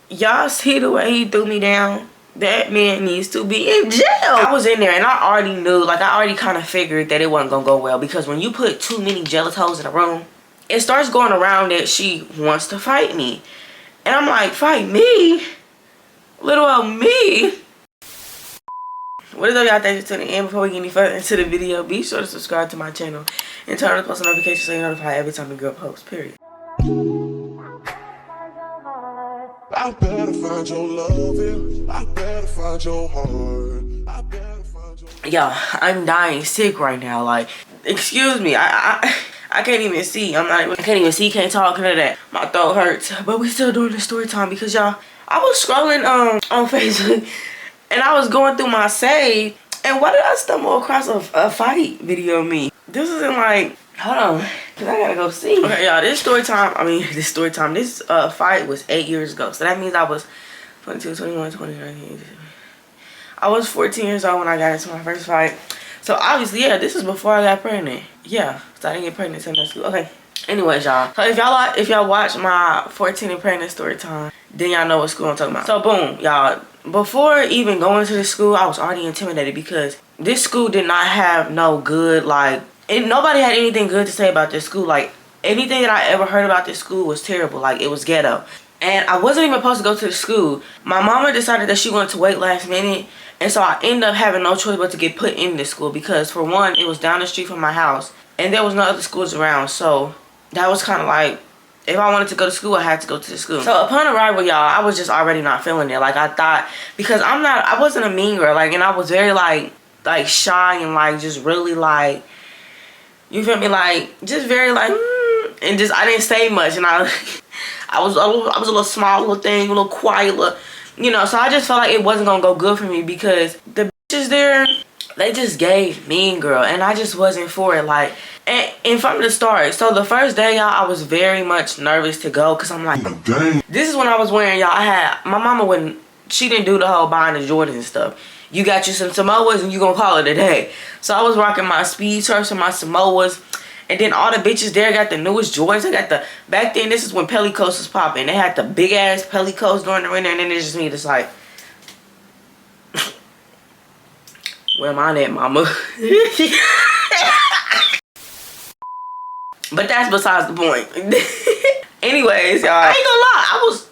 y'all see the way he threw me down? That man needs to be in jail. I was in there and I already knew, like I already kind of figured that it wasn't gonna go well, because when you put too many jealous hoes in a room, it starts going around that she wants to fight me. And I'm like, fight me? Little old me? What is up, y'all? Thank you to the end. Before we get any further into the video, be sure to subscribe to my channel and turn on the post notifications so you're notified every time a girl posts, period. I better find your loving. I better find your heart. I better find your... Y'all, I'm dying sick right now. Like, excuse me. I can't even see. I can't even see, can't talk, none of that. My throat hurts. But we still doing the story time because y'all, I was scrolling on Facebook and I was going through my save, and why did I stumble across a fight video of me? This isn't like, hold on, cause I gotta go see. Okay, y'all, this fight was 8 years ago. So that means I was 22, 21, 29. I was 14 years old when I got into my first fight. So obviously, yeah, this is before I got pregnant. Yeah, so I didn't get pregnant until school. Okay. Anyways, y'all. So if y'all watch my 14 and pregnant story time, then y'all know what school I'm talking about. So boom, y'all. Before even going to the school, I was already intimidated because this school did not have no good, like, and nobody had anything good to say about this school. Like, anything that I ever heard about this school was terrible. Like, it was ghetto. And I wasn't even supposed to go to the school. My mama decided that she wanted to wait last minute. And so I ended up having no choice but to get put in this school because, for one, it was down the street from my house. And there was no other schools around. So that was kind of like, if I wanted to go to school, I had to go to the school. So upon arrival, y'all, I was just already not feeling it. Like, I thought, because I wasn't a mean girl. Like, and I was very, like shy and, like, just really, like, you feel me? Like, just very, like, and just, I didn't say much. And I was a little small little thing, a little quiet, little, you know. So I just felt like it wasn't going to go good for me because the bitches there, they just gave mean girl. And I just wasn't for it. Like, and from the start, so the first day, y'all, I was very much nervous to go because I'm like, dang. This is when I was wearing, y'all, my mama she didn't do the whole buying the Jordans and stuff. You got you some Samoas and you gonna call it a day. So I was rocking my speed surfs and my Samoas. And then all the bitches there got the newest Jordans. I got back then, this is when Pellicos was popping. They had the big ass Pellicos during the winter, and then it's just me, just like, where mine at, mama? But that's besides the point. Anyways, y'all, I ain't gonna lie,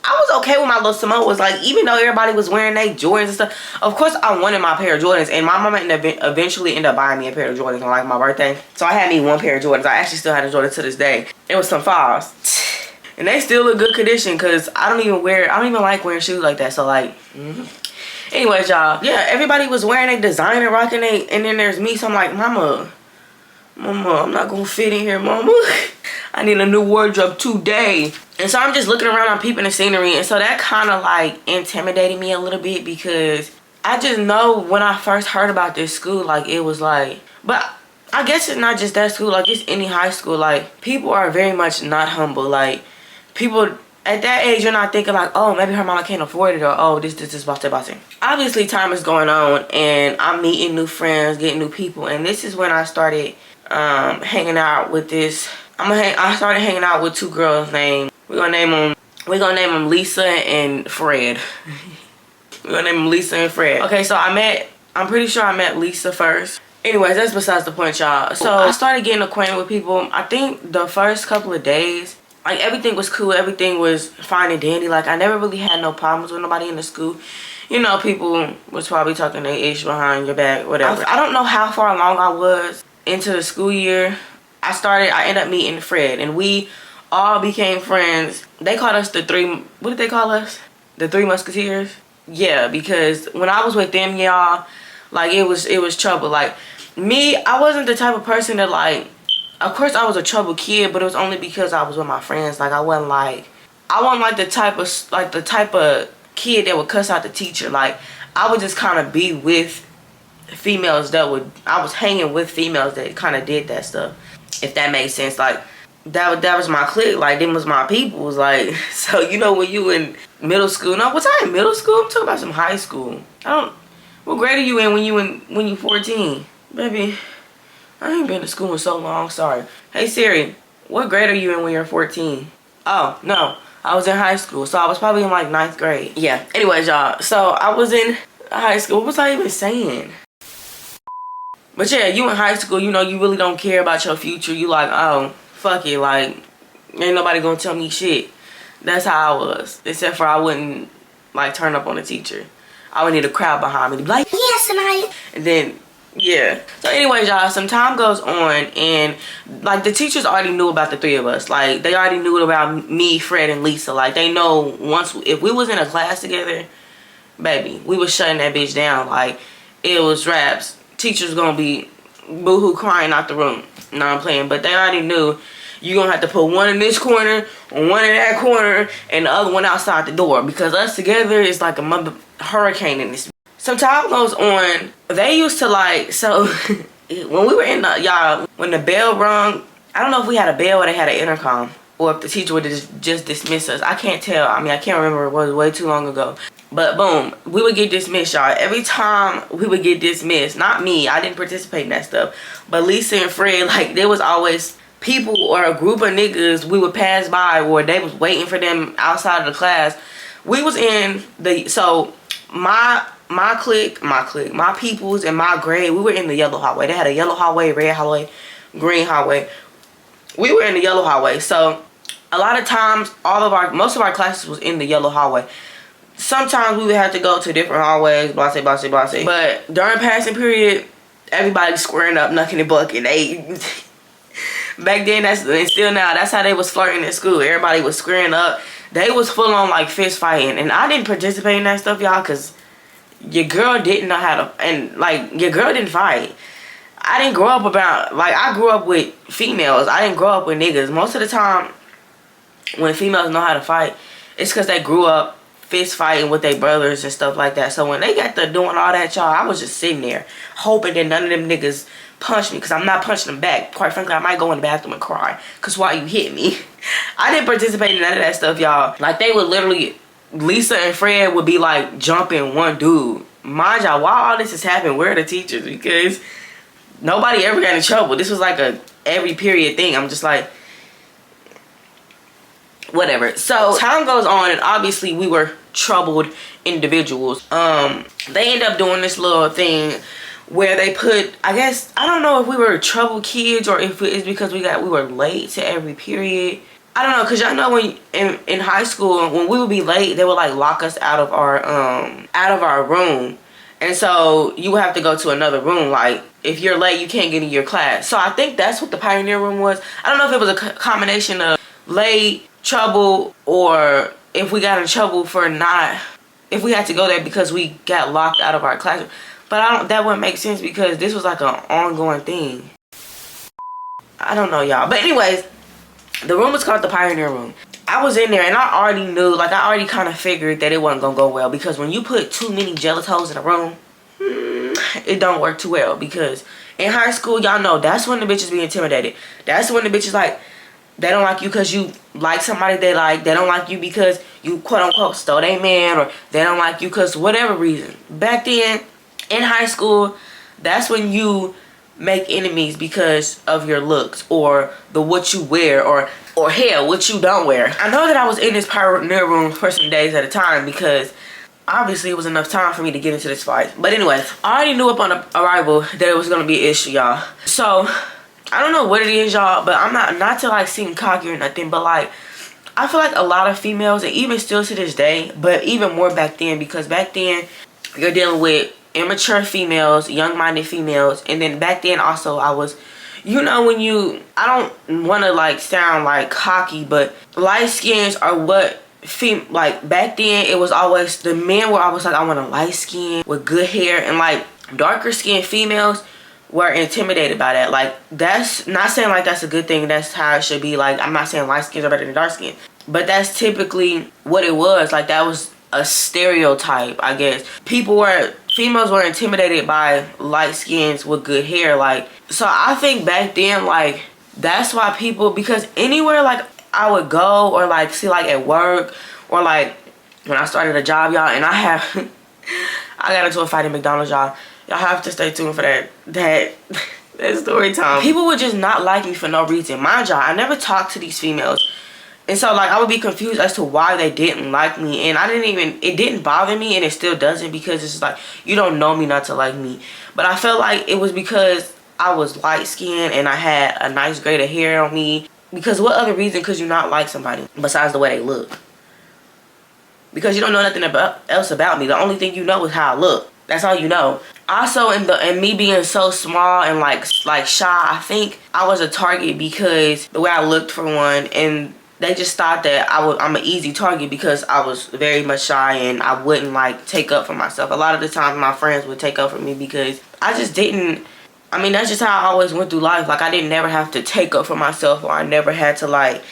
I was okay with my little Samoas. Like, even though everybody was wearing their Jordans and stuff, of course I wanted my pair of Jordans, and my mama eventually ended up buying me a pair of Jordans on, like, my birthday. So I had me one pair of Jordans. I actually still had a Jordan to this day. It was some 5s, and they still look good condition because I don't even like wearing shoes like that. So, like, anyways, y'all, yeah, everybody was wearing a designer, rocking a, and then there's me. So I'm like, mama, I'm not gonna fit in here, mama. I need a new wardrobe today. And so I'm just looking around, I'm peeping the scenery. And so that kind of, like, intimidated me a little bit because I just know when I first heard about this school, like, it was like, but I guess it's not just that school, like, it's any high school. Like, people are very much not humble. Like, people at that age, you're not thinking like, oh, maybe her mama can't afford it, or oh, this '💐💏. Obviously, time is going on and I'm meeting new friends, getting new people. And this is when I started hanging out with this. I started hanging out with two girls named, we're gonna name them Lisa and Fred. We're gonna name them Lisa and Fred. Okay, so I'm pretty sure I met Lisa first. Anyways, that's besides the point, y'all. So I started getting acquainted with people. I think the first couple of days, like, everything was cool, everything was fine and dandy. Like, I never really had no problems with nobody in the school. You know, people was probably talking their ish behind your back, whatever. I don't know how far along I was into the school year. I ended up meeting Fred, and we all became friends. They called us what did they call us? The Three Musketeers? Yeah, because when I was with them, y'all, like, it was trouble. Like, me, I wasn't the type of person that, like, of course I was a trouble kid, but it was only because I was with my friends. Like, I wasn't like the type of kid that would cuss out the teacher. Like, I would just kind of be with females I was hanging with females that kind of did that stuff, if that makes sense. Like, that was my clique. Like, them was my peoples. Like, so, you know, when you in middle school, no, was I in middle school? I'm talking about some high school. What grade are you in when you 14? Baby, I ain't been to school in so long. Sorry. Hey Siri, what grade are you in when you're 14? Oh, no, I was in high school, so I was probably in like 9th grade. Yeah, anyways, y'all, so I was in high school. What was I even saying? But yeah, you in high school, you know, you really don't care about your future. You like, oh, fuck it, like, ain't nobody gonna tell me shit. That's how I was, except for I wouldn't like turn up on the teacher. I would need a crowd behind me to be like, yes, and then, yeah. So anyways, y'all, some time goes on, and like the teachers already knew about the 3 of us. Like, they already knew about me, Fred, and Lisa. Like, they know once, if we was in a class together, baby, we was shutting that bitch down. Like, it was raps. Teacher's gonna be boohoo crying out the room. No, I'm playing. But they already knew you gonna have to put one in this corner, one in that corner, and the other one outside the door. Because us together is like a mother hurricane in this. Some time goes on. They used to like, so when we were in the, y'all, when the bell rung, I don't know if we had a bell or they had an intercom, or if the teacher would just dismiss us. I can't tell. I mean, I can't remember. It was way too long ago. But boom, we would get dismissed, y'all. Every time we would get dismissed, not me, I didn't participate in that stuff, but Lisa and Fred, like, there was always people or a group of niggas we would pass by, or they was waiting for them outside of the class. We was in the, so my clique, my peoples and my grade, we were in the yellow hallway. They had a yellow hallway, red hallway, green hallway. We were in the yellow hallway. So a lot of times, most of our classes was in the yellow hallway. Sometimes we would have to go to different hallways, blah, blah, blah, blah. But during passing period, everybody's squaring up, knucking and bucking. Back then, and still now, that's how they was flirting in school. Everybody was squaring up. They was full on like fist fighting. And I didn't participate in that stuff, y'all, because your girl didn't know how to, and like, your girl didn't fight. I didn't grow up about, like, I grew up with females. I didn't grow up with niggas. Most of the time, when females know how to fight, it's because they grew up fist fighting with their brothers and stuff like that. So when they got to doing all that, y'all, I was just sitting there hoping that none of them niggas punch me, because I'm not punching them back. Quite frankly, I might go in the bathroom and cry, because why you hit me? I didn't participate in none of that stuff, y'all. Like, they would literally, Lisa and Fred would be like jumping one dude. Mind y'all, while all this is happening, where are the teachers? Because nobody ever got in trouble. This was like a every period thing. I'm just like, whatever. So time goes on, and obviously we were troubled individuals. They end up doing this little thing where they put, I guess, I don't know if we were troubled kids or if it's because we were late to every period. I don't know, because y'all know when in high school, when we would be late, they would like lock us out of our room. And so you would have to go to another room. Like, if you're late, you can't get in your class. So I think that's what the pioneer room was. I don't know if it was a combination of late, trouble, or if we got in trouble for not, if we had to go there because we got locked out of our classroom. But that wouldn't make sense, because this was like an ongoing thing. I don't know, y'all. But anyways, the room was called the pioneer room. I was in there and I already knew, like, I already kind of figured that it wasn't gonna go well, because when you put too many jealous hoes in a room, it don't work too well. Because in high school, y'all know, that's when the bitches be intimidated. That's when the bitches, like, they don't like you because you like somebody they like. They don't like you because you quote unquote stole their man, or they don't like you because whatever reason. Back then in high school, that's when you make enemies because of your looks, or the what you wear, or hell, what you don't wear. I know that I was in this pioneer room for some days at a time, because obviously it was enough time for me to get into this fight. But anyways, I already knew upon arrival that it was gonna be an issue, y'all. So I don't know what it is, y'all, but I'm not to like seem cocky or nothing, but like, I feel like a lot of females, and even still to this day, but even more back then, because back then you're dealing with immature females, young-minded females, and then back then also I was, you know, when you, I don't want to like sound like cocky, but light skins are what like back then it was always, the men were always like, I want a light skin with good hair, and like darker skinned females were intimidated by that. Like, that's not saying like that's a good thing, that's how it should be. Like, I'm not saying light skins are better than dark skin, but that's typically what it was. Like, that was a stereotype, I guess. Females were intimidated by light skins with good hair. Like, so I think back then, like, that's why people, because anywhere like I would go, or like see like at work, or like when I started a job, y'all, and I got into a fight in McDonald's, y'all. Y'all have to stay tuned for that story time. People would just not like me for no reason. Mind y'all, I never talked to these females And so like I would be confused as to why they didn't like me, and it didn't bother me, and it still doesn't, because it's just like, you don't know me not to like me. But I felt like it was because I was light skinned and I had a nice grade of hair on me. Because what other reason could you not like somebody besides the way they look? Because you don't know nothing else about me. The only thing you know is how I look. That's all you know. Also, in me being so small and like shy, I think I was a target because the way I looked, for one, and they just thought that I'm an easy target because I was very much shy and I wouldn't like take up for myself. A lot of the times my friends would take up for me because I just didn't. I mean, that's just how I always went through life. Like, I didn't never have to take up for myself, or I never had to like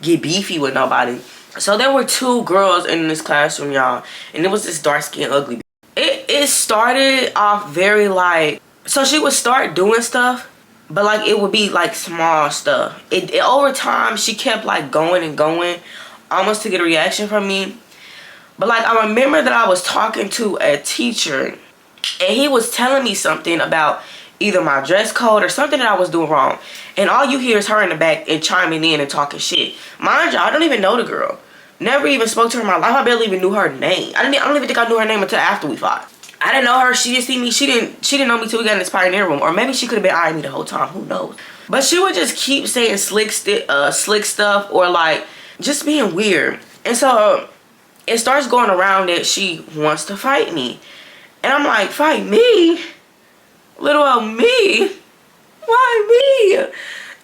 get beefy with nobody. So there were 2 girls in this classroom, y'all, and it was this dark skinned ugly. It started off very like, so she would start doing stuff, but like it would be like small stuff. It over time she kept like going and going, almost to get a reaction from me. But like I remember that I was talking to a teacher, and he was telling me something about either my dress code or something that I was doing wrong, and all you hear is her in the back and chiming in and talking shit. Mind you, I don't even know the girl. Never even spoke to her in my life. I barely even knew her name. I don't even think I knew her name until after we fought. I didn't know her. She didn't see me. She didn't know me till we got in this pioneer room. Or maybe she could have been eyeing me the whole time. Who knows? But she would just keep saying slick stuff, or like just being weird. And so it starts going around that she wants to fight me. And I'm like, fight me? Little old me? Why me?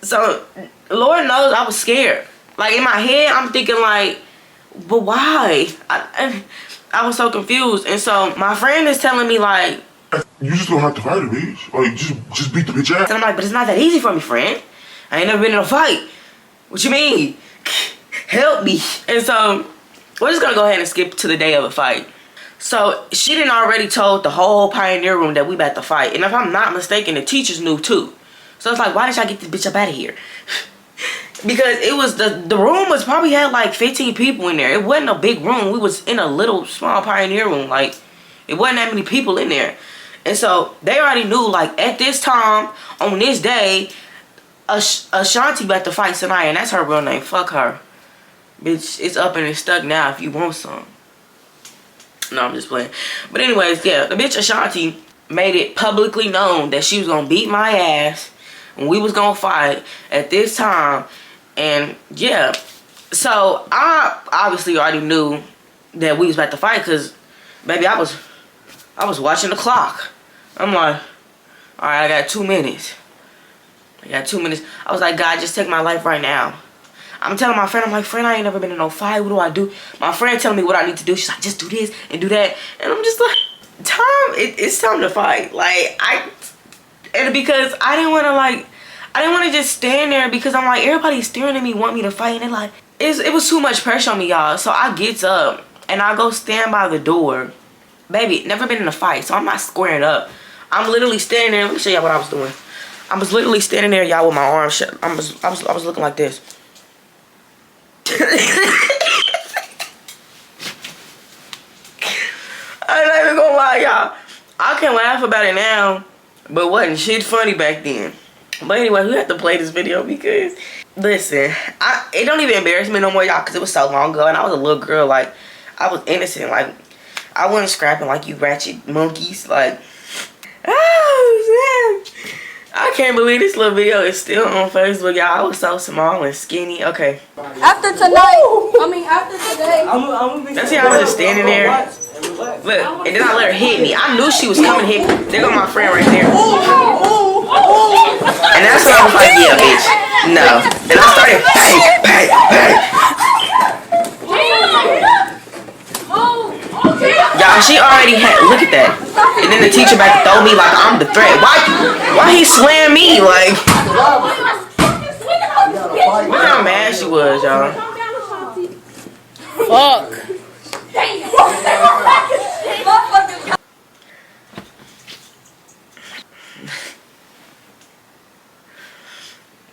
So Lord knows I was scared. Like in my head, I'm thinking like, but why? I was so confused. And so my friend is telling me like, you just don't have to fight her, bitch. Like, just beat the bitch ass. And I'm like, but it's not that easy for me, friend. I ain't never been in a fight. What you mean? Help me. And so we're just gonna go ahead and skip to the day of a fight. So she done already told the whole pioneer room that we about to fight. And if I'm not mistaken, the teachers knew too. So it's like, why did y'all get this bitch up out of here? Because it was the room was probably had like 15 people in there. It wasn't a big room. We was in a little small pioneer room. Like, it wasn't that many people in there. And so they already knew, like, at this time, on this day, Ashanti about to fight Sanaya, and that's her real name. Fuck her. Bitch, it's up and it's stuck now if you want some. No, I'm just playing. But anyways, yeah, the bitch Ashanti made it publicly known that she was gonna beat my ass and we was gonna fight at this time. And yeah, so I obviously already knew that we was about to fight, because baby, I was watching the clock. I'm like, all right, I got 2 minutes. I was like, God, just take my life right now. I'm telling my friend, I'm like, friend, I ain't never been in no fight. What do I do? My friend telling me what I need to do. She's like, just do this and do that. And I'm just like, it's time to fight. Like, because I didn't want to just stand there, because I'm like, everybody's staring at me, want me to fight. And like, it was too much pressure on me, y'all. So I gets up and I go stand by the door. Baby, never been in a fight, so I'm not squaring up. I'm literally standing there. Let me show y'all what I was doing. I was literally standing there, y'all, with my arms shut. I was looking like this. I'm not even gonna lie, y'all. I can laugh about it now, but wasn't shit funny back then. But anyway, we have to play this video because, listen, it don't even embarrass me no more, y'all, because it was so long ago and I was a little girl. Like, I was innocent. Like, I wasn't scrapping like you ratchet monkeys. Like, oh, snap. I can't believe this little video is still on Facebook, y'all. I was so small and skinny. Okay. After tonight, after today. That's how I was just standing there. Look, and then I let her hit me. I knew she was coming to hit me. There go my friend right there. And that's when I was like, yeah, bitch. No. Then I started bang, bang, bang. Y'all, she already had, look at that. And then the teacher back to throw me like I'm the threat. Why he slam me? Like, look how mad she was, y'all. Fuck.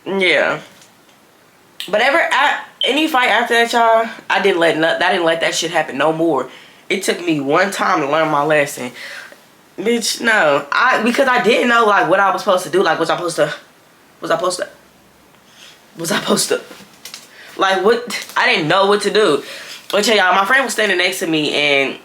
Yeah. But any fight after that, y'all, I didn't let that shit happen no more. It took me one time to learn my lesson. Bitch, no. Because I didn't know like what I was supposed to do. Like, was I supposed to Like, what? I didn't know what to do. But yeah, y'all, my friend was standing next to me, and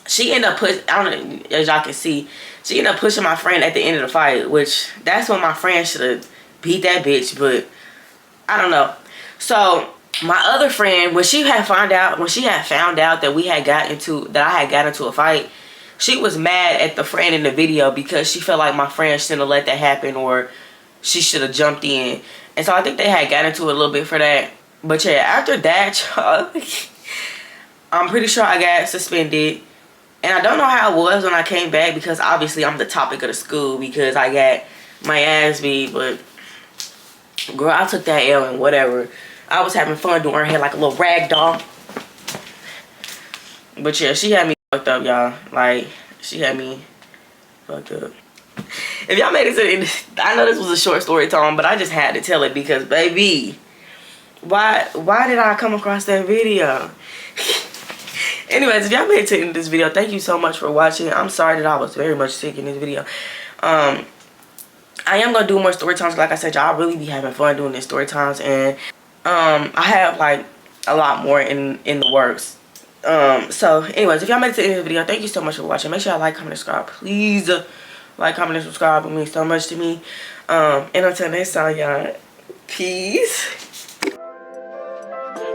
she ended up pushing, I don't know, as y'all can see, she ended up pushing my friend at the end of the fight, which that's when my friend should have beat that bitch, but I don't know. So my other friend, when she had found out that I had got into a fight, she was mad at the friend in the video because she felt like my friend shouldn't have let that happen, or she should have jumped in. And so I think they had got into it a little bit for that. But yeah, after that, y'all, I'm pretty sure I got suspended. And I don't know how it was when I came back, because obviously I'm the topic of the school because I got my ass beat. But girl, I took that L and whatever. I was having fun doing her hair like a little rag doll. But yeah, she had me fucked up, y'all. Like, she had me fucked up. If y'all made it to the end, I know this was a short story time, but I just had to tell it because, baby, why did I come across that video? Anyways, if y'all made it to the end of this video, thank you so much for watching. I'm sorry that I was very much sick in this video. I am gonna do more story times. Like I said, y'all really be having fun doing these story times, and I have like a lot more in the works. So anyways, if y'all made it to the end of the video, thank you so much for watching. Make sure y'all like, comment, and subscribe. Please like, comment, and subscribe. It means so much to me. And until next time, y'all, peace.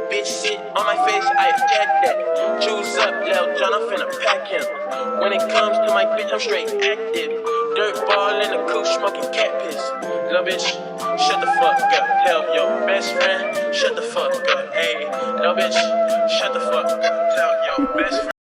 Bitch shit on my face, I attack that. Juice up, Lil John, I'm finna pack him. When it comes to my bitch, I'm straight active. Dirt ball in the coupe, smoking cat piss. Lil bitch, shut the fuck up. Tell your best friend, shut the fuck up. Hey, lil bitch, shut the fuck up. Tell your best friend.